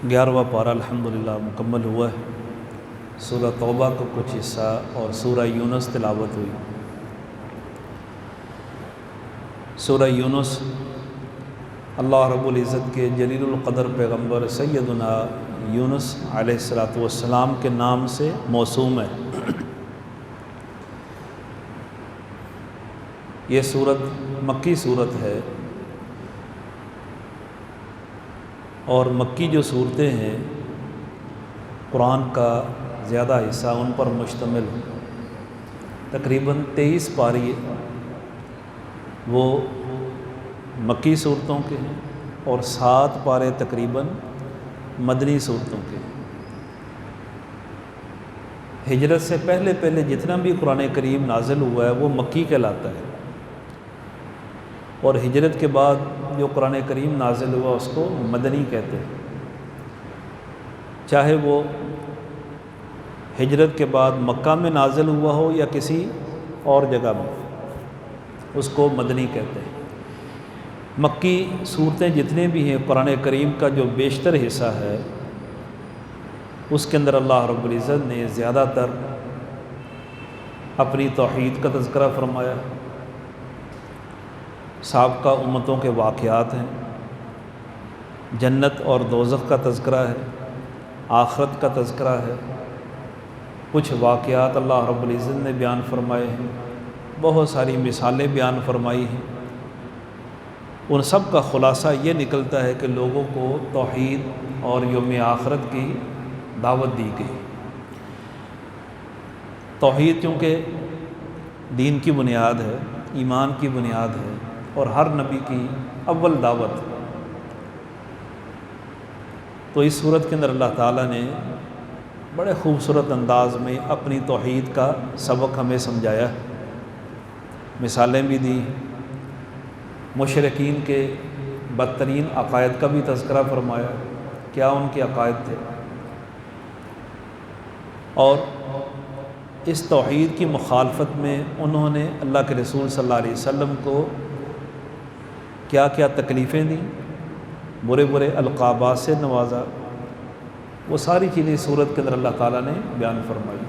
11واں پارہ الحمدللہ مکمل ہوا ہے۔ سورہ توبہ کا کچھ حصہ اور سورہ یونس تلاوت ہوئی۔ سورہ یونس اللہ رب العزت کے جلیل القدر پیغمبر سیدنا یونس علیہ السلام کے نام سے موسوم ہے۔ یہ سورت مکی صورت ہے، اور مکی جو صورتیں ہیں قرآن کا زیادہ حصہ ان پر مشتمل ہے۔ تقریباً 23 پاری وہ مکی صورتوں کے ہیں اور 7 پارے تقریباً مدنی صورتوں کے ہیں۔ ہجرت سے پہلے جتنا بھی قرآن کریم نازل ہوا ہے وہ مکی کہلاتا ہے، اور ہجرت کے بعد جو قرآن کریم نازل ہوا اس کو مدنی کہتے ہیں۔ چاہے وہ ہجرت کے بعد مکہ میں نازل ہوا ہو یا کسی اور جگہ میں، اس کو مدنی کہتے ہیں۔ مکی صورتیں جتنے بھی ہیں قرآن کریم کا جو بیشتر حصہ ہے اس کے اندر اللہ رب العزت نے زیادہ تر اپنی توحید کا تذکرہ فرمایا، سابقہ امتوں کے واقعات ہیں، جنت اور دوزخ کا تذکرہ ہے، آخرت کا تذکرہ ہے، کچھ واقعات اللہ رب العزت نے بیان فرمائے ہیں، بہت ساری مثالیں بیان فرمائی ہیں۔ ان سب کا خلاصہ یہ نکلتا ہے کہ لوگوں کو توحید اور یوم آخرت کی دعوت دی گئی۔ توحید چونکہ دین کی بنیاد ہے، ایمان کی بنیاد ہے، اور ہر نبی کی اول دعوت۔ تو اس صورت کے اندر اللہ تعالیٰ نے بڑے خوبصورت انداز میں اپنی توحید کا سبق ہمیں سمجھایا، مثالیں بھی دی، مشرکین کے بدترین عقائد کا بھی تذکرہ فرمایا، کیا ان کے عقائد تھے، اور اس توحید کی مخالفت میں انہوں نے اللہ کے رسول صلی اللہ علیہ وسلم کو کیا کیا تکلیفیں دیں، برے برے القابات سے نوازا، وہ ساری چیزیں اس صورت کے اندر اللہ تعالیٰ نے بیان فرمائی۔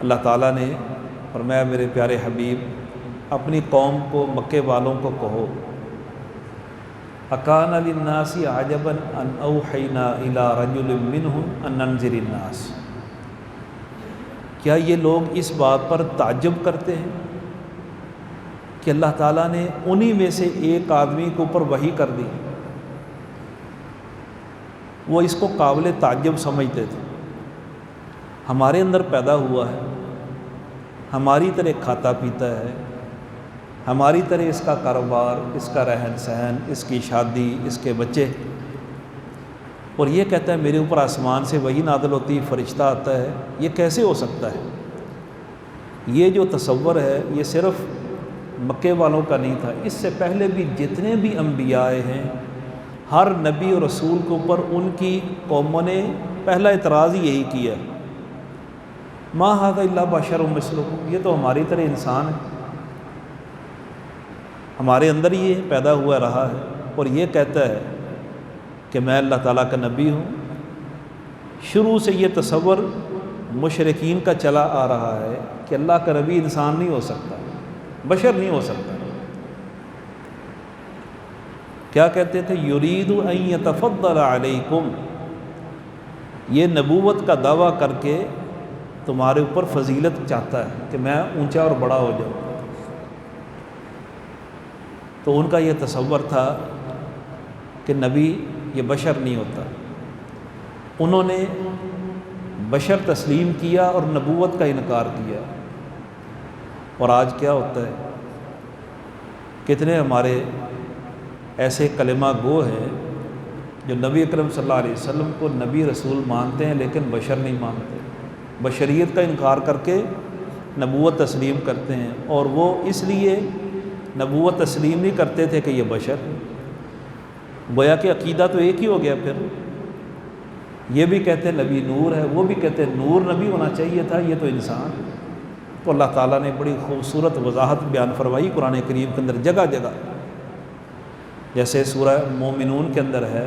اللہ تعالیٰ نے فرمایا میرے پیارے حبیب اپنی قوم کو، مکے والوں کو کہو، اکان للناس عجبا ان اوحینا الی رجل منہم ان انذر الناس، کیا یہ لوگ اس بات پر تعجب کرتے ہیں کہ اللہ تعالیٰ نے انہی میں سے ایک آدمی کے اوپر وحی کر دی؟ وہ اس کو قابل تعجب سمجھتے تھے۔ ہمارے اندر پیدا ہوا ہے، ہماری طرح کھاتا پیتا ہے، ہماری طرح اس کا کاروبار، اس کا رہن سہن، اس کی شادی، اس کے بچے، اور یہ کہتا ہے میرے اوپر آسمان سے وحی نازل ہوتی، فرشتہ آتا ہے، یہ کیسے ہو سکتا ہے؟ یہ جو تصور ہے یہ صرف مکے والوں کا نہیں تھا، اس سے پہلے بھی جتنے بھی انبیاء آئے ہیں ہر نبی اور رسول کے اوپر ان کی قوموں نے پہلا اعتراض ہی یہی کیا، ما ھذا الا بشر مثلکم، یہ تو ہماری طرح انسان ہے، ہمارے اندر یہ پیدا ہوا رہا ہے، اور یہ کہتا ہے کہ میں اللہ تعالیٰ کا نبی ہوں۔ شروع سے یہ تصور مشرکین کا چلا آ رہا ہے کہ اللہ کا نبی انسان نہیں ہو سکتا، بشر نہیں ہو سکتا۔ کیا کہتے تھے؟ یرید ان یتفضل علیکم، یہ نبوت کا دعویٰ کر کے تمہارے اوپر فضیلت چاہتا ہے کہ میں اونچا اور بڑا ہو جاؤں۔ تو ان کا یہ تصور تھا کہ نبی یہ بشر نہیں ہوتا، انہوں نے بشر تسلیم کیا اور نبوت کا انکار کیا۔ اور آج کیا ہوتا ہے؟ کتنے ہمارے ایسے کلمہ گو ہیں جو نبی اکرم صلی اللہ علیہ وسلم کو نبی رسول مانتے ہیں لیکن بشر نہیں مانتے، بشریت کا انکار کر کے نبوت تسلیم کرتے ہیں، اور وہ اس لیے نبوت تسلیم نہیں کرتے تھے کہ یہ بشر، گویا کہ عقیدہ تو ایک ہی ہو گیا۔ پھر یہ بھی کہتے ہیں نبی نور ہے، وہ بھی کہتے ہیں نور نبی ہونا چاہیے تھا، یہ تو انسان۔ تو اللہ تعالیٰ نے بڑی خوبصورت وضاحت بیان فرمائی قرآن کریم کے اندر جگہ جگہ۔ جیسے سورہ مومنون کے اندر ہے،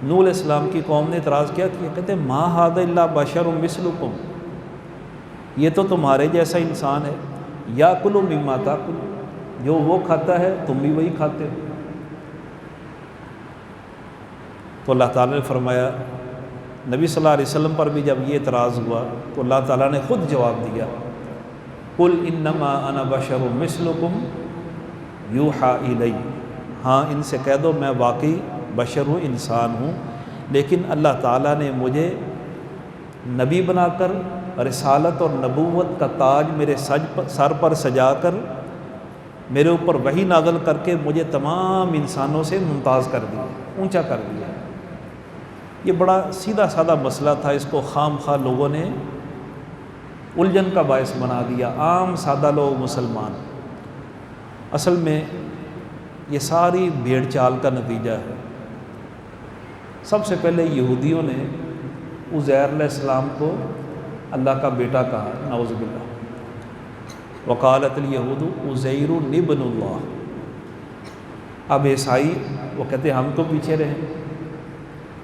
نوح علیہ السلام کی قوم نے اعتراض کیا کہتے ہیں ما ھذا الا بشر مثلکم، یہ تو تمہارے جیسا انسان ہے، یاکل مما تاکل، جو وہ کھاتا ہے تم بھی وہی کھاتے ہو۔ تو اللہ تعالیٰ نے فرمایا، نبی صلی اللہ علیہ وسلم پر بھی جب یہ اعتراض ہوا تو اللہ تعالیٰ نے خود جواب دیا، قل انما انا بشر مثلکم یوحی الی، ہاں ان سے کہہ دو میں واقعی بشر ہوں، انسان ہوں، لیکن اللہ تعالیٰ نے مجھے نبی بنا کر رسالت اور نبوت کا تاج میرے سر پر سجا کر میرے اوپر وحی نازل کر کے مجھے تمام انسانوں سے ممتاز کر دیا، اونچا کر دیا۔ یہ بڑا سیدھا سادہ مسئلہ تھا، اس کو خام خواہ لوگوں نے الجھن کا باعث بنا دیا، عام سادہ لوگ مسلمان۔ اصل میں یہ ساری بھیڑ چال کا نتیجہ ہے۔ سب سے پہلے یہودیوں نے عزیر علیہ السلام کو اللہ کا بیٹا کہا، نعوذ باللہ، وقالت الیہود عزیر ابن اللہ۔ اب عیسائی وہ کہتے ہیں ہم تو پیچھے رہے،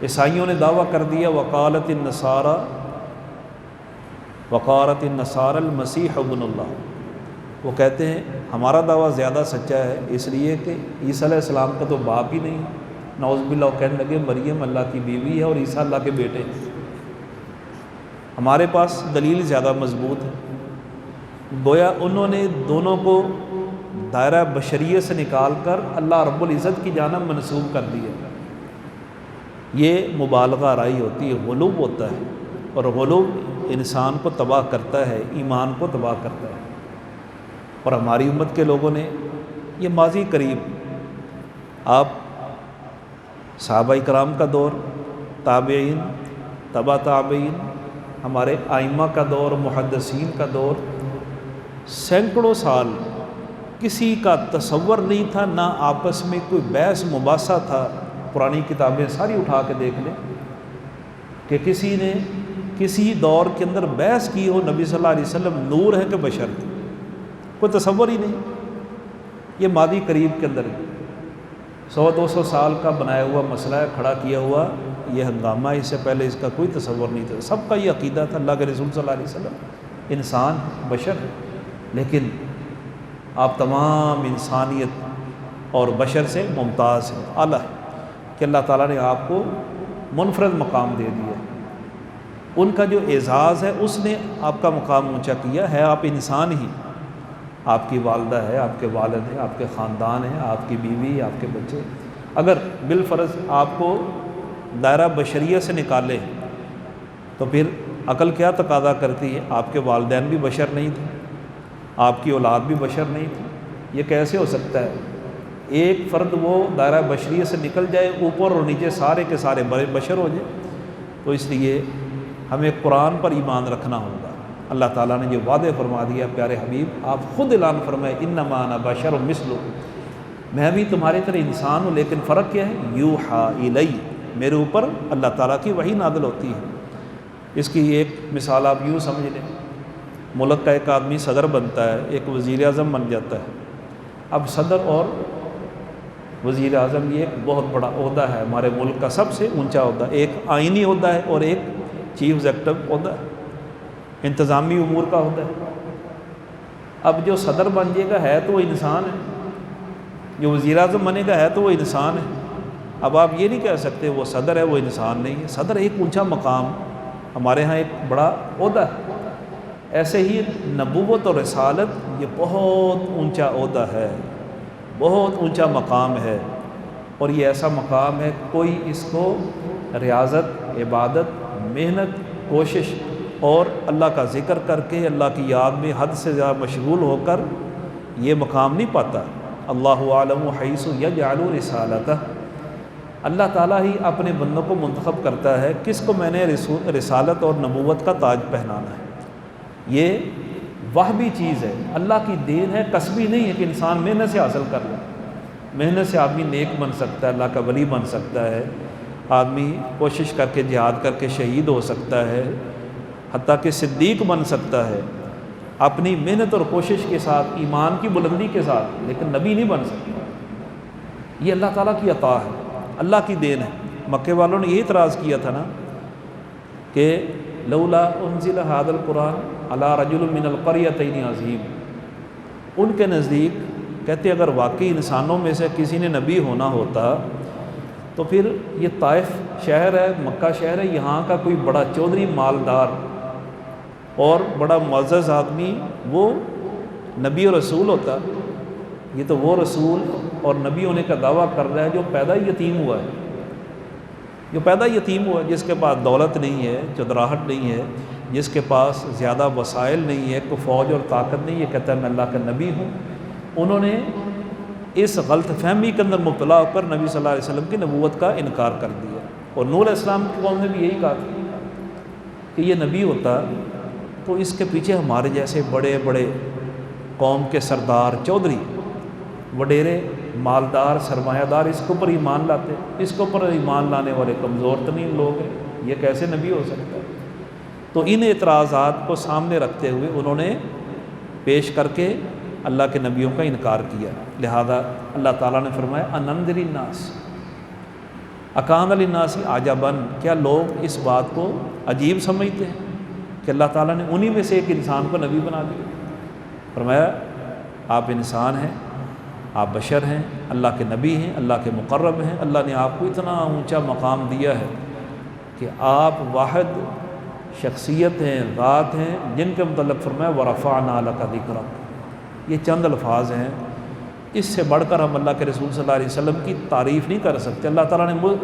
عیسائیوں نے دعویٰ کر دیا وقالت النصارى المسیح ابن اللہ، وہ کہتے ہیں ہمارا دعویٰ زیادہ سچا ہے اس لیے کہ عیسیٰ علیہ السلام کا تو باپ ہی نہیں، نعوذ باللہ، وہ کہنے لگے مریم اللہ کی بیوی ہے اور عیسیٰ اللہ کے بیٹے ہیں، ہمارے پاس دلیل زیادہ مضبوط ہے۔ گویا انہوں نے دونوں کو دائرہ بشریت سے نکال کر اللہ رب العزت کی جانب منسوب کر دیا۔ یہ مبالغہ آرائی ہوتی ہے، غلوب ہوتا ہے، اور غلوب انسان کو تباہ کرتا ہے، ایمان کو تباہ کرتا ہے۔ اور ہماری امت کے لوگوں نے یہ ماضی قریب، آپ صحابہ کرام کا دور، تابعین، تبع تابعین، ہمارے ائمہ کا دور، محدثین کا دور، سینکڑوں سال کسی کا تصور نہیں تھا، نہ آپس میں کوئی بحث مباحثہ تھا۔ پرانی کتابیں ساری اٹھا کے دیکھ لیں کہ کسی نے کسی دور کے اندر بحث کی ہو نبی صلی اللہ علیہ وسلم نور ہے کہ بشر تھے، کوئی تصور ہی نہیں۔ یہ ماضی قریب کے اندر 100-200 سال کا بنایا ہوا مسئلہ ہے، کھڑا کیا ہوا یہ ہنگامہ، اس سے پہلے اس کا کوئی تصور نہیں تھا۔ سب کا یہ عقیدہ تھا اللہ کے رسول صلی اللہ علیہ وسلم انسان بشر ہے، لیکن آپ تمام انسانیت اور بشر سے ممتاز ہیں، اعلیٰ ہے کہ اللہ تعالیٰ نے آپ کو منفرد مقام دے دیا۔ ان کا جو اعزاز ہے اس نے آپ کا مقام اونچا کیا ہے، آپ انسان ہی، آپ کی والدہ ہے، آپ کے والد ہیں، آپ کے خاندان ہیں، آپ کی بیوی، آپ کے بچے، اگر بالفرض آپ کو دائرہ بشریت سے نکالے تو پھر عقل کیا تقاضا کرتی ہے؟ آپ کے والدین بھی بشر نہیں تھے، آپ کی اولاد بھی بشر نہیں تھی، یہ کیسے ہو سکتا ہے؟ ایک فرد وہ دائرہ بشریت سے نکل جائے، اوپر اور نیچے سارے کے سارے بشر ہو جائے۔ تو اس لیے ہمیں قرآن پر ایمان رکھنا ہوگا۔ اللہ تعالیٰ نے جو وعدے فرما دیا پیارے حبیب، آپ خود اعلان فرمائے انما انا بشر مثلکم، میں بھی تمہاری طرح انسان ہوں، لیکن فرق کیا ہے؟ یوحی الی، میرے اوپر اللہ تعالیٰ کی وحی نازل ہوتی ہے۔ اس کی ایک مثال آپ یوں سمجھ لیں، ملک کا ایک آدمی صدر بنتا ہے، ایک وزیر اعظم بن جاتا ہے۔ اب صدر اور وزیر اعظم یہ ایک بہت بڑا عہدہ ہے، ہمارے ملک کا سب سے اونچا عہدہ، ایک آئینی عہدہ ہے اور ایک چیف ایگزیکٹو عہدہ ہے، انتظامی امور کا عہدہ ہے۔ اب جو صدر بن جائے گا ہے تو وہ انسان ہے، جو وزیر اعظم بنے گا ہے تو وہ انسان ہے۔ اب آپ یہ نہیں کہہ سکتے وہ صدر ہے وہ انسان نہیں ہے، صدر ایک اونچا مقام، ہمارے ہاں ایک بڑا عہدہ ہے۔ ایسے ہی نبوت اور رسالت یہ بہت اونچا عہدہ ہے، بہت اونچا مقام ہے، اور یہ ایسا مقام ہے کوئی اس کو ریاضت، عبادت، محنت، کوشش اور اللہ کا ذکر کر کے اللہ کی یاد میں حد سے زیادہ مشغول ہو کر یہ مقام نہیں پاتا۔ اللہ اعلم حیث یجعل رسالتہ، اللہ تعالیٰ ہی اپنے بندوں کو منتخب کرتا ہے کس کو میں نے رسالت اور نبوت کا تاج پہنانا ہے۔ یہ وہبی چیز ہے، اللہ کی دین ہے، کسبی نہیں ہے کہ انسان محنت سے حاصل کر لے۔ محنت سے آدمی نیک بن سکتا ہے، اللہ کا ولی بن سکتا ہے، آدمی کوشش کر کے جہاد کر کے شہید ہو سکتا ہے، حتیٰ کہ صدیق بن سکتا ہے اپنی محنت اور کوشش کے ساتھ، ایمان کی بلندی کے ساتھ، لیکن نبی نہیں بن سکتا۔ یہ اللہ تعالیٰ کی عطا ہے، اللہ کی دین ہے۔ مکے والوں نے یہ اعتراض کیا تھا نا کہ لولا انزل ھذا القرآن علی رجل من القریتین عظیم، ان کے نزدیک کہتے اگر واقعی انسانوں میں سے کسی نے نبی ہونا ہوتا تو پھر یہ طائف شہر ہے، مکہ شہر ہے، یہاں کا کوئی بڑا چودھری مالدار اور بڑا معزز آدمی وہ نبی اور رسول ہوتا۔ یہ تو وہ رسول اور نبی ہونے کا دعویٰ کر رہا ہے جو پیدا یتیم ہوا ہے، جو پیدا یتیم ہوا ہے، جس کے پاس دولت نہیں ہے، چودراہٹ نہیں ہے، جس کے پاس زیادہ وسائل نہیں ہے، کوئی فوج اور طاقت نہیں ہے، کہتا ہے میں اللہ کا نبی ہوں۔ انہوں نے اس غلط فہمی کے اندر مبتلا ہو کر نبی صلی اللہ علیہ وسلم کی نبوت کا انکار کر دیا۔ اور نوح علیہ السلام کی قوم نے بھی یہی کہا تھا کہ یہ نبی ہوتا تو اس کے پیچھے ہمارے جیسے بڑے بڑے قوم کے سردار چودھری وڈیرے مالدار سرمایہ دار اس کے اوپر ایمان لاتے، اس کے اوپر ایمان لانے والے کمزور ترین لوگ ہیں، یہ کیسے نبی ہو سکتا ہے؟ تو ان اعتراضات کو سامنے رکھتے ہوئے انہوں نے پیش کر کے اللہ کے نبیوں کا انکار کیا۔ لہذا اللہ تعالیٰ نے فرمایا انذر الناس اکان للناس عجبا، کیا لوگ اس بات کو عجیب سمجھتے ہیں کہ اللہ تعالیٰ نے انہی میں سے ایک انسان کو نبی بنا دیا؟ فرمایا آپ انسان ہیں، آپ بشر ہیں، اللہ کے نبی ہیں، اللہ کے مقرب ہیں، اللہ نے آپ کو اتنا اونچا مقام دیا ہے کہ آپ واحد شخصیت ہیں، ذات ہیں، جن کے متعلق فرمایا ورفعنا لک ذکرک۔ یہ چند الفاظ ہیں، اس سے بڑھ کر ہم اللہ کے رسول صلی اللہ علیہ وسلم کی تعریف نہیں کر سکتے۔ اللہ تعالیٰ نے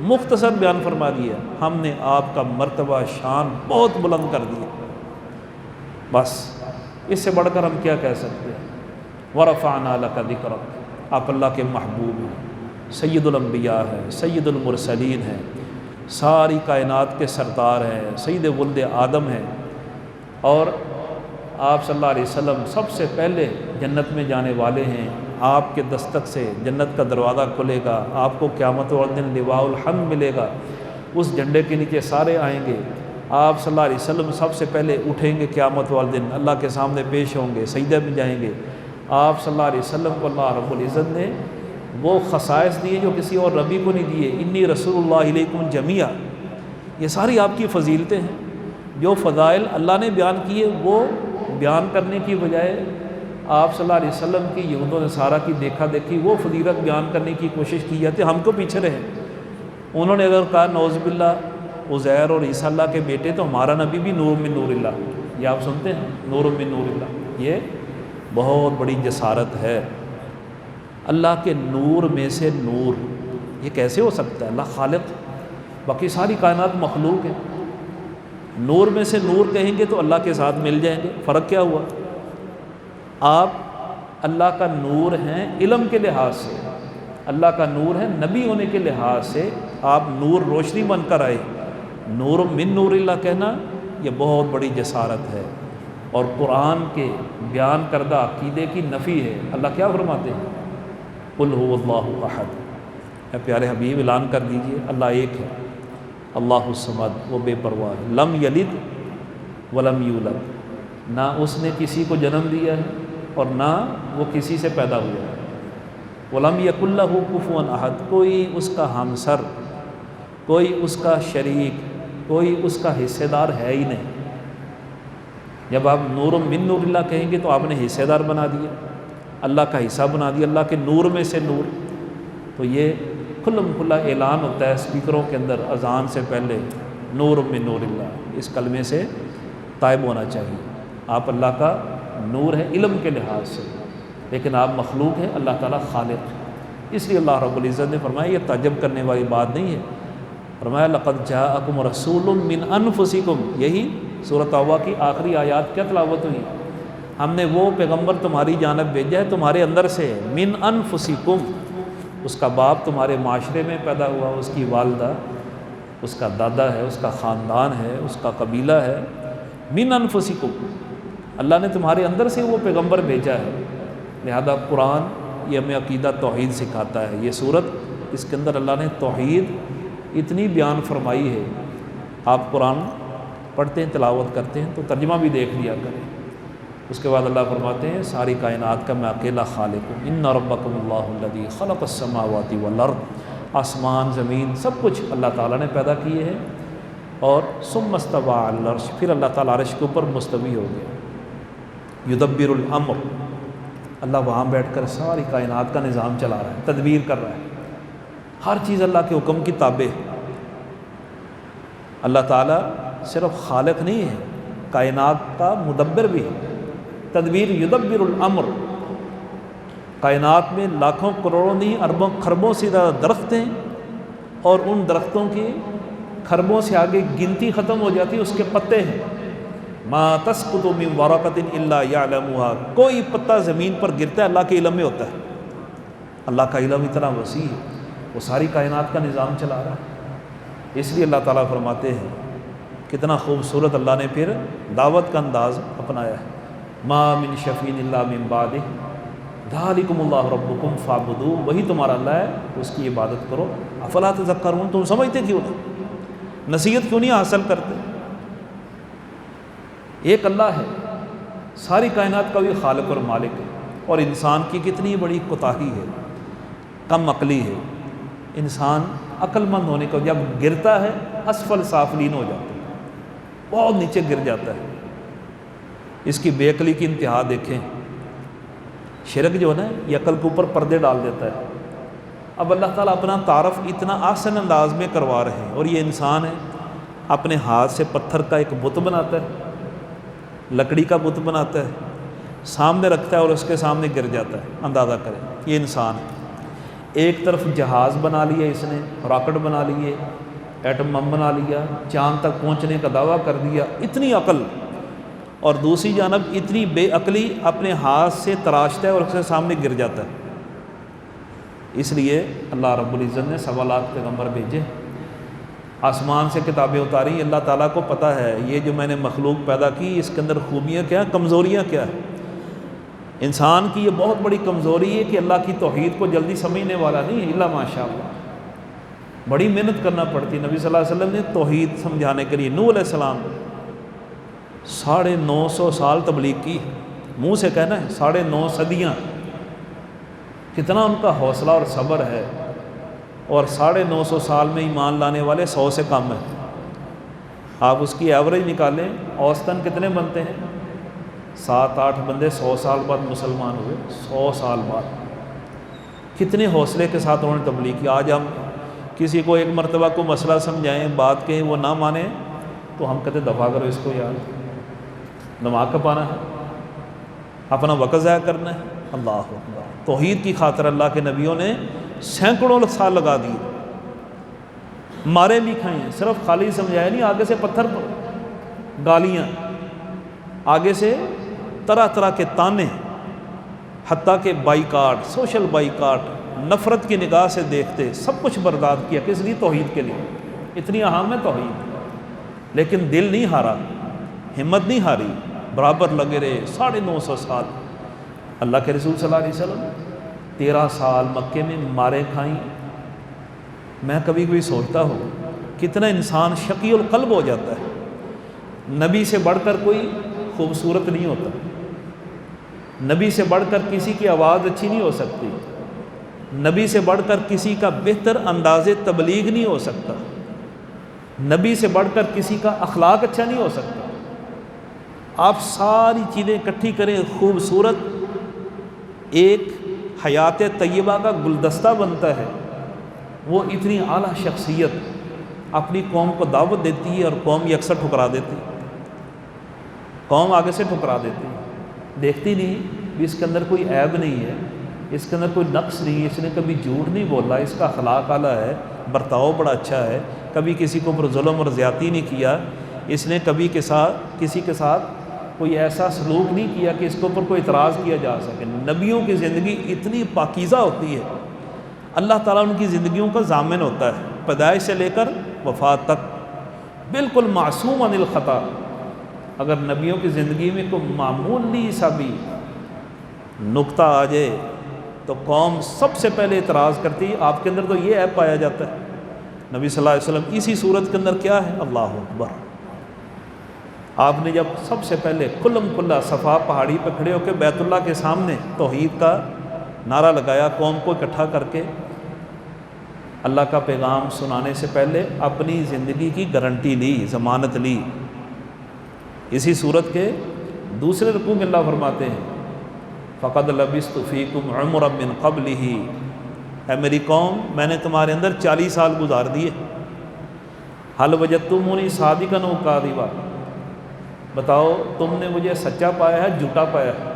مختصر بیان فرما دیا، ہم نے آپ کا مرتبہ شان بہت بلند کر دیا، بس اس سے بڑھ کر ہم کیا کہہ سکتے ہیں؟ ورفعنا لک ذکرک، آپ اللہ کے محبوب ہیں، سید الانبیاء ہیں، سید المرسلین ہیں، ساری کائنات کے سردار ہیں، سید ولد آدم ہیں، اور آپ صلی اللہ علیہ وسلم سب سے پہلے جنت میں جانے والے ہیں۔ آپ کے دستک سے جنت کا دروازہ کھلے گا، آپ کو قیامت والے دن لواء الحمد ملے گا، اس جھنڈے کے نیچے سارے آئیں گے، آپ صلی اللہ علیہ وسلم سب سے پہلے اٹھیں گے قیامت والے دن، اللہ کے سامنے پیش ہوں گے، سجدے میں جائیں گے۔ آپ صلی اللہ علیہ وسلم کو اللہ رب العزت نے وہ خصائص دیے جو کسی اور نبی کو نہیں دیے، انی رسول اللہ علیکم جمیعا، یہ ساری آپ کی فضیلتیں ہیں۔ جو فضائل اللہ نے بیان کیے وہ بیان کرنے کی بجائے آپ صلی اللہ علیہ وسلم کی یہود و نصارہ کی دیکھا دیکھی وہ فضیلت بیان کرنے کی کوشش کی جاتی، ہم کو پیچھے رہے۔ انہوں نے اگر کہا نعوذ باللہ عزیر اور عیسیٰ اللہ کے بیٹے تو ہمارا نبی بھی نور من نور اللہ، یہ آپ سنتے ہیں، نور من نور اللہ، یہ بہت بڑی جسارت ہے۔ اللہ کے نور میں سے نور، یہ کیسے ہو سکتا ہے؟ اللہ خالق، باقی ساری کائنات مخلوق ہے، نور میں سے نور کہیں گے تو اللہ کے ساتھ مل جائیں گے، فرق کیا ہوا؟ آپ اللہ کا نور ہیں علم کے لحاظ سے، اللہ کا نور ہے نبی ہونے کے لحاظ سے، آپ نور روشنی بن کر آئے، نور من نور اللہ کہنا یہ بہت بڑی جسارت ہے، اور قرآن کے بیان کردہ عقیدے کی نفی ہے۔ اللہ کیا فرماتے ہیں؟ قل هو اللہ احد، اے پیارے حبیب اعلان کر دیجئے اللہ ایک ہے، اللہ الصمد، وہ بے پرواہ ہے، لم یلد ولم یولد، نہ اس نے کسی کو جنم دیا ہے اور نہ وہ کسی سے پیدا ہوا ہے، ولم یکن لہ کفوا احد، کوئی اس کا ہمسر، کوئی اس کا شریک، کوئی اس کا حصے دار ہے ہی نہیں۔ جب آپ نور من نور اللہ کہیں گے تو آپ نے حصے دار بنا دیا، اللہ کا حصہ بنا دیا، اللہ کے نور میں سے نور۔ تو یہ کھلم کھلا اعلان ہوتا ہے اسپیکروں کے اندر اذان سے پہلے، نور من نور اللہ، اس کلمے سے طائب ہونا چاہیے۔ آپ اللہ کا نور ہے علم کے لحاظ سے، لیکن آپ مخلوق ہیں، اللہ تعالیٰ خالق ہے۔ اس لیے اللہ رب العزت نے فرمایا یہ تعجب کرنے والی بات نہیں ہے، فرمایا لقد جاءکم رسول من انفسکم، یہی سورۃ توبہ کی آخری آیات کیا تلاوت ہوئی؟ ہم نے وہ پیغمبر تمہاری جانب بھیجا ہے تمہارے اندر سے، من انفسکم، اس کا باپ تمہارے معاشرے میں پیدا ہوا، اس کی والدہ، اس کا دادا ہے، اس کا خاندان ہے، اس کا قبیلہ ہے، من انفسکم، اللہ نے تمہارے اندر سے وہ پیغمبر بھیجا ہے۔ لہذا قرآن یہ ہمیں عقیدہ توحید سکھاتا ہے۔ یہ صورت اس کے اندر اللہ نے توحید اتنی بیان فرمائی ہے۔ آپ قرآن پڑھتے ہیں، تلاوت کرتے ہیں تو ترجمہ بھی دیکھ لیا کریں۔ اس کے بعد اللہ فرماتے ہیں ساری کائنات کا میں اکیلا خالق ہوں، ان ربکم اللہ الذی خلق السماوات والارض، آسمان زمین سب کچھ اللہ تعالیٰ نے پیدا کیے ہیں، اور ثم استوی علی العرش، پھر اللہ تعالیٰ عرش کے اوپر مستوی ہو گیا، یدبر الامر، اللہ وہاں بیٹھ کر ساری کائنات کا نظام چلا رہا ہے، تدبیر کر رہا ہے، ہر چیز اللہ کے حکم کی تابع ہے۔ اللہ تعالیٰ صرف خالق نہیں ہے، کائنات کا مدبر بھی ہے، تدبیر یدبر الامر۔ کائنات میں لاکھوں کروڑوں نہیں اربوں خربوں سے زیادہ درخت ہیں، اور ان درختوں کی خربوں سے آگے گنتی ختم ہو جاتی ہے، اس کے پتے ہیں، ما تسقط من ورقۃ الا یعلمها، کوئی پتا زمین پر گرتا ہے اللہ کے علم میں ہوتا ہے۔ اللہ کا علم اتنا وسیع ہے، وہ ساری کائنات کا نظام چلا رہا ہے۔ اس لیے اللہ تعالیٰ فرماتے ہیں، کتنا خوبصورت اللہ نے پھر دعوت کا انداز اپنایا ہے، ما من شفیع الا من بعدہ ذالکم اللہ ربکم فاعبدوہ، وہی تمہارا اللہ ہے، اس کی عبادت کرو، افلا تذکرون، تم سمجھتے کیوں نہیں، نصیحت کیوں نہیں حاصل کرتے؟ ایک اللہ ہے، ساری کائنات کا بھی خالق اور مالک ہے، اور انسان کی کتنی بڑی کوتاہی ہے، کم عقلی ہے۔ انسان عقل مند ہونے کو جب گرتا ہے اسفل سافلین ہو جاتا ہے، بہت نیچے گر جاتا ہے۔ اس کی بے عقلی کی انتہا دیکھیں، شرک جو ہے نا یہ عقل کے اوپر پردے ڈال دیتا ہے۔ اب اللہ تعالیٰ اپنا تعارف اتنا آسن انداز میں کروا رہے ہیں، اور یہ انسان ہے اپنے ہاتھ سے پتھر کا ایک بت بناتا ہے، لکڑی کا بت بناتا ہے، سامنے رکھتا ہے اور اس کے سامنے گر جاتا ہے، اندازہ کریں یہ انسان ہے۔ ایک طرف جہاز بنا لیا اس نے، راکٹ بنا لیے، ایٹم بم بنا لیا، چاند تک پہنچنے کا دعویٰ کر دیا، اتنی عقل، اور دوسری جانب اتنی بے عقلی، اپنے ہاتھ سے تراشتا ہے اور اس کے سامنے گر جاتا ہے۔ اس لیے اللہ رب العزت نے 1.25 لاکھ پیغمبر بھیجے، آسمان سے کتابیں اتاری۔ اللہ تعالیٰ کو پتہ ہے یہ جو میں نے مخلوق پیدا کی اس کے اندر خوبیاں کیا ہیں، کمزوریاں کیا ہیں۔ انسان کی یہ بہت بڑی کمزوری ہے کہ اللہ کی توحید کو جلدی سمجھنے والا نہیں ہے، الا ماشاء اللہ، بڑی محنت کرنا پڑتی ہے۔ نبی صلی اللہ علیہ وسلم نے توحید سمجھانے کے لیے نوح علیہ السلام 950 سال تبلیغ کی، منہ سے کہنا ہے 9.5 صدیاں، کتنا ان کا حوصلہ اور صبر ہے، اور 950 سال میں ایمان لانے والے 100 سے کم ہیں۔ آپ اس کی ایوریج نکالیں، اوسطاً کتنے بنتے ہیں؟ 7-8 بندے 100 سال بعد مسلمان ہوئے، 100 سال بعد۔ کتنے حوصلے کے ساتھ انہوں نے تبلیغ کی۔ آج ہم کسی کو ایک مرتبہ کو مسئلہ سمجھائیں، بات کہیں، وہ نہ مانے تو ہم کہتے دفاع کرو اس کو، یار دماغ کپانا ہے، اپنا وقت ضائع کرنا ہے۔ اللہ اکبر، توحید کی خاطر اللہ کے نبیوں نے سینکڑوں سال لگا دیے، مارے بھی کھائیں، صرف خالی سمجھایا نہیں، آگے سے پتھر گالیاں، آگے سے طرح طرح کے تانے، حتیٰ کہ بائیکاٹ، سوشل بائیکاٹ، نفرت کی نگاہ سے دیکھتے، سب کچھ برداشت کیا، کس لیے؟ توحید کے لیے۔ اتنی اہم ہے توحید، لیکن دل نہیں ہارا، ہمت نہیں ہاری، برابر لگے رہے 950 سال۔ اللہ کے رسول صلی اللہ علیہ وسلم 13 سال مکے میں مارے کھائیں۔ میں کبھی کبھی سوچتا ہوں کتنا انسان شقی القلب ہو جاتا ہے۔ نبی سے بڑھ کر کوئی خوبصورت نہیں ہوتا، نبی سے بڑھ کر کسی کی آواز اچھی نہیں ہو سکتی، نبی سے بڑھ کر کسی کا بہتر انداز تبلیغ نہیں ہو سکتا، نبی سے بڑھ کر کسی کا اخلاق اچھا نہیں ہو سکتا۔ آپ ساری چیزیں اکٹھی کریں، خوبصورت ایک حیات طیبہ کا گلدستہ بنتا ہے۔ وہ اتنی اعلیٰ شخصیت اپنی قوم کو دعوت دیتی ہے، اور قوم یکسر ٹھکرا دیتی ہے، قوم آگے سے ٹھکرا دیتی ہے، دیکھتی نہیں بھی اس کے اندر کوئی عیب نہیں ہے، اس کے اندر کوئی نقص نہیں ہے، اس نے کبھی جھوٹ نہیں بولا، اس کا اخلاق اعلیٰ ہے، برتاؤ بڑا اچھا ہے، کبھی کسی کو پر ظلم اور زیادتی نہیں کیا، اس نے کبھی کسی کے ساتھ کوئی ایسا سلوک نہیں کیا کہ اس کے اوپر کوئی اعتراض کیا جا سکے۔ نبیوں کی زندگی اتنی پاکیزہ ہوتی ہے، اللہ تعالیٰ ان کی زندگیوں کا ضامن ہوتا ہے، پیدائش سے لے کر وفات تک، بالکل معصوم عن الخطا۔ اگر نبیوں کی زندگی میں کوئی معمولی سا بھی نقطہ آ جائے تو قوم سب سے پہلے اعتراض کرتی ہے، آپ کے اندر تو یہ عیب پایا جاتا ہے۔ نبی صلی اللہ علیہ وسلم اسی صورت کے اندر کیا ہے؟ اللہ اکبر، آپ نے جب سب سے پہلے کھلم کھلا صفا پہاڑی پہ کھڑے ہو کے بیت اللہ کے سامنے توحید کا نعرہ لگایا، قوم کو اکٹھا کر کے اللہ کا پیغام سنانے سے پہلے اپنی زندگی کی گارنٹی لی، ضمانت لی۔ اسی صورت کے دوسرے رکوع میں اللہ فرماتے ہیں فَقَدْ لَبِثْتُ فِيكُمْ عُمُرًا مِّن قَبْلِهِ، اے میری قوم میں نے تمہارے اندر 40 سال گزار دیے۔ هَلْ وَجَدتُّمُونِی صَادِقًا أَوْ كَاذِبًا، بتاؤ تم نے مجھے سچا پایا ہے جھوٹا پایا ہے؟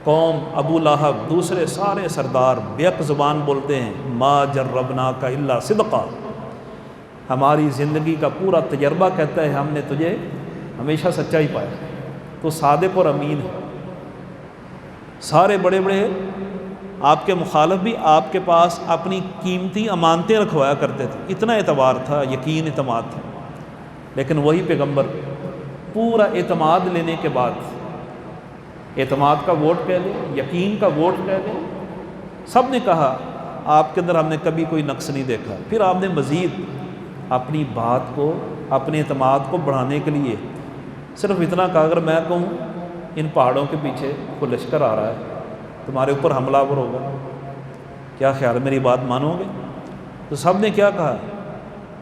قوم ابو لہب دوسرے سارے سردار بیک زبان بولتے ہیں ما جربناک الا صدقا، ہماری زندگی کا پورا تجربہ کہتا ہے ہم نے تجھے ہمیشہ سچا ہی پایا، تو صادق اور امین ہے۔ سارے بڑے بڑے آپ کے مخالف بھی آپ کے پاس اپنی قیمتی امانتیں رکھوایا کرتے تھے، اتنا اعتبار تھا، یقین اعتماد تھا۔ لیکن وہی پیغمبر پورا اعتماد لینے کے بعد، اعتماد کا ووٹ کہہ لیں، یقین کا ووٹ کہہ لیں، سب نے کہا آپ کے اندر ہم نے کبھی کوئی نقص نہیں دیکھا۔ پھر آپ نے مزید اپنی بات کو، اپنے اعتماد کو بڑھانے کے لیے صرف اتنا کہا اگر میں کہوں ان پہاڑوں کے پیچھے کوئی لشکر آ رہا ہے، تمہارے اوپر حملہ آور ہوگا، کیا خیال میری بات مانو گے؟ تو سب نے کیا کہا،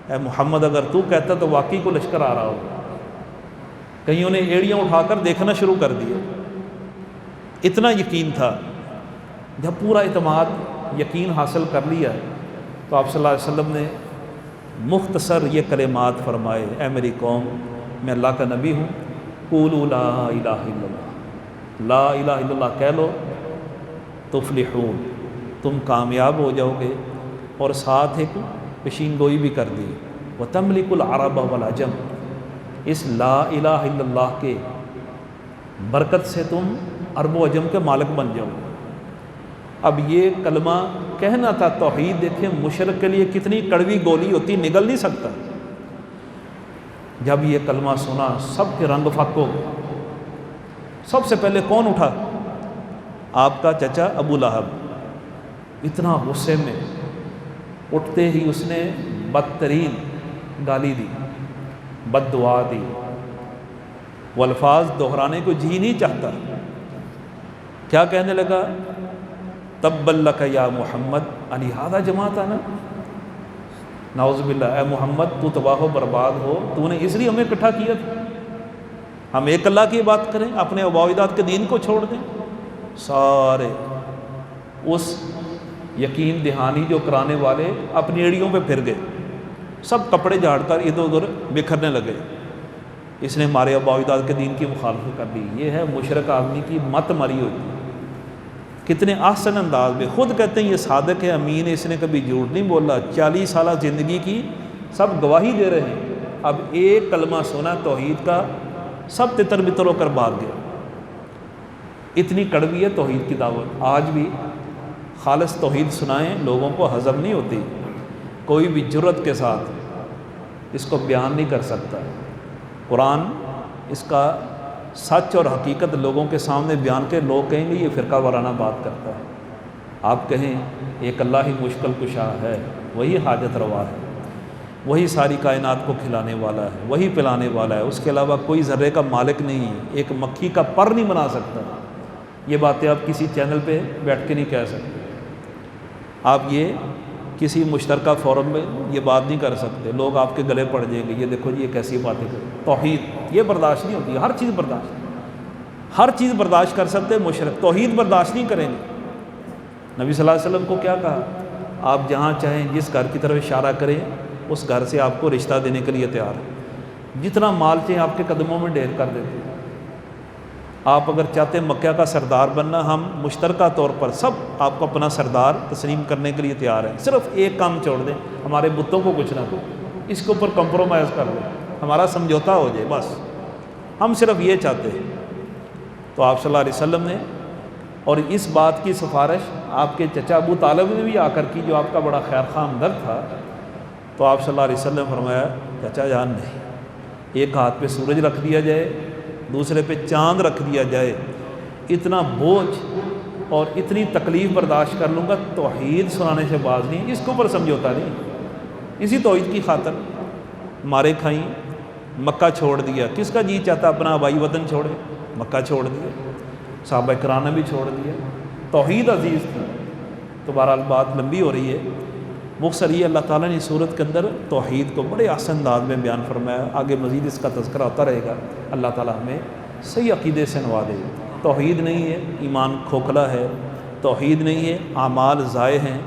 اے محمد اگر تو کہتا تو واقعی کو لشکر آ رہا ہوگا۔ کئیوں نے ایڑیاں اٹھا کر دیکھنا شروع کر دیا، اتنا یقین تھا۔ جب پورا اعتماد یقین حاصل کر لیا تو آپ صلی اللہ علیہ وسلم نے مختصر یہ کلمات فرمائے، اے میری قوم میں اللہ کا نبی ہوں، قولوا لا الہ الا اللہ، لا الہ الا اللہ کہہ لو تفلحون، تم کامیاب ہو جاؤ گے۔ اور ساتھ ایک پیشین گوئی بھی کر دی، وَتَمْلِكُ الْعَرَبَ وَالْعَجَمَ، اس لا الہ الا اللہ کے برکت سے تم عرب و عجم کے مالک بن جاؤ۔ اب یہ کلمہ کہنا تھا توحید، دیکھیں مشرک کے لیے کتنی کڑوی گولی ہوتی، نگل نہیں سکتا۔ جب یہ کلمہ سنا سب کے رنگ فک ہو گئے۔ سب سے پہلے کون اٹھا؟ آپ کا چچا ابو لہب، اتنا غصے میں اٹھتے ہی اس نے بدترین گالی دی، بد دعا دی، وہ الفاظ دہرانے کو جی نہیں چاہتا۔ کیا کہنے لگا؟ تبا لک یا محمد لہذا جماعتنا، نعوذ باللہ، اے محمد تو تباہ و برباد ہو، تو نے اس لیے ہمیں اکٹھا کیا تھا، ہم ایک اللہ کی بات کریں، اپنے آباء و اجداد کے دین کو چھوڑ دیں۔ سارے اس یقین دہانی جو کرانے والے اپنی ایڑیوں پہ پھر گئے، سب کپڑے جھاڑ کر ادھر ادھر بکھرنے لگے، اس نے ہمارے آباء و اجداد کے دین کی مخالفت کر دی۔ یہ ہے مشرک آدمی کی مت مری ہوئی۔ کتنے احسن انداز میں خود کہتے ہیں یہ صادق ہے، امین ہے، اس نے کبھی جھوٹ نہیں بولا، 40 سالہ زندگی کی سب گواہی دے رہے ہیں۔ اب ایک کلمہ سنا توحید کا، سب تتر بتر ہو کر بھاگ گئے۔ اتنی کڑوی ہے توحید کی دعوت۔ آج بھی خالص توحید سنائیں لوگوں کو ہضم نہیں ہوتی، کوئی بھی جرت کے ساتھ اس کو بیان نہیں کر سکتا۔ قرآن اس کا سچ اور حقیقت لوگوں کے سامنے بیان کے لوگ کہیں گے یہ فرقہ وارانہ بات کرتا ہے۔ آپ کہیں ایک اللہ ہی مشکل کشا ہے، وہی حاجت روا ہے، وہی ساری کائنات کو کھلانے والا ہے، وہی پلانے والا ہے، اس کے علاوہ کوئی ذرے کا مالک نہیں ہے، ایک مکھی کا پر نہیں بنا سکتا۔ یہ باتیں آپ کسی چینل پہ بیٹھ کے نہیں کہہ سکتے، آپ یہ کسی مشترکہ فورم میں یہ بات نہیں کر سکتے، لوگ آپ کے گلے پڑ جائیں گے، یہ دیکھو جی یہ کیسی باتیں کریں۔ توحید یہ برداشت نہیں ہوتی، ہر چیز برداشت، ہر چیز برداشت کر سکتے، مشرک توحید برداشت نہیں کریں گے۔ نبی صلی اللہ علیہ وسلم کو کیا کہا؟ آپ جہاں چاہیں جس گھر کی طرف اشارہ کریں اس گھر سے آپ کو رشتہ دینے کے لیے تیار ہے، جتنا مال چاہیں آپ کے قدموں میں ڈھیر کر دیتے ہیں۔ آپ اگر چاہتے ہیں مکہ کا سردار بننا، ہم مشترکہ طور پر سب آپ کو اپنا سردار تسلیم کرنے کے لیے تیار ہیں، صرف ایک کام چھوڑ دیں، ہمارے بتوں کو کچھ نہ دو، اس کے اوپر کمپرومائز کر دیں، ہمارا سمجھوتا ہو جائے، بس ہم صرف یہ چاہتے ہیں۔ تو آپ صلی اللہ علیہ وسلم نے، اور اس بات کی سفارش آپ کے چچا ابو طالب نے بھی آ کر کی جو آپ کا بڑا خیر خواہ ہمدرد تھا، تو آپ صلی اللہ علیہ وسلم نے فرمایا چچا جان نہیں، ایک ہاتھ پہ سورج رکھ دیا جائے، دوسرے پہ چاند رکھ دیا جائے، اتنا بوجھ اور اتنی تکلیف برداشت کر لوں گا، توحید سنانے سے باز نہیں، اس کے اوپر سمجھوتا نہیں۔ اسی توحید کی خاطر مارے کھائیں، مکہ چھوڑ دیا. کس کا جی چاہتا اپنا آبائی وطن چھوڑے؟ مکہ چھوڑ دیا. صحابہ کرام نے بھی چھوڑ دیا. توحید عزیز تھی. تو بہرحال بات لمبی ہو رہی ہے. مختصر یہ اللہ تعالیٰ نے صورت کے اندر توحید کو بڑے آسان انداز میں بیان فرمایا. آگے مزید اس کا تذکرہ ہوتا رہے گا. اللہ تعالیٰ ہمیں صحیح عقیدے سے نوازے. توحید نہیں ہے ایمان کھوکھلا ہے، توحید نہیں ہے اعمال ضائع ہیں،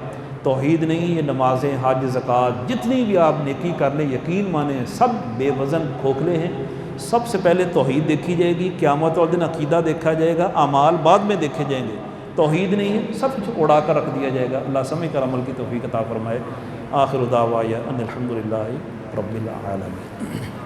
توحید نہیں ہے نمازیں حج زکوٰۃ جتنی بھی آپ نیکی کر لیں یقین مانیں سب بے وزن کھوکھلے ہیں. سب سے پہلے توحید دیکھی جائے گی، قیامت والے دن عقیدہ دیکھا جائے گا، اعمال بعد میں دیکھے جائیں گے. توحید نہیں ہے سب کچھ اڑا کر رکھ دیا جائے گا. اللہ سمجھ کر عمل کی توفیق عطا فرمائے. آخر دعوانا ان الحمد للہ رب العالمین.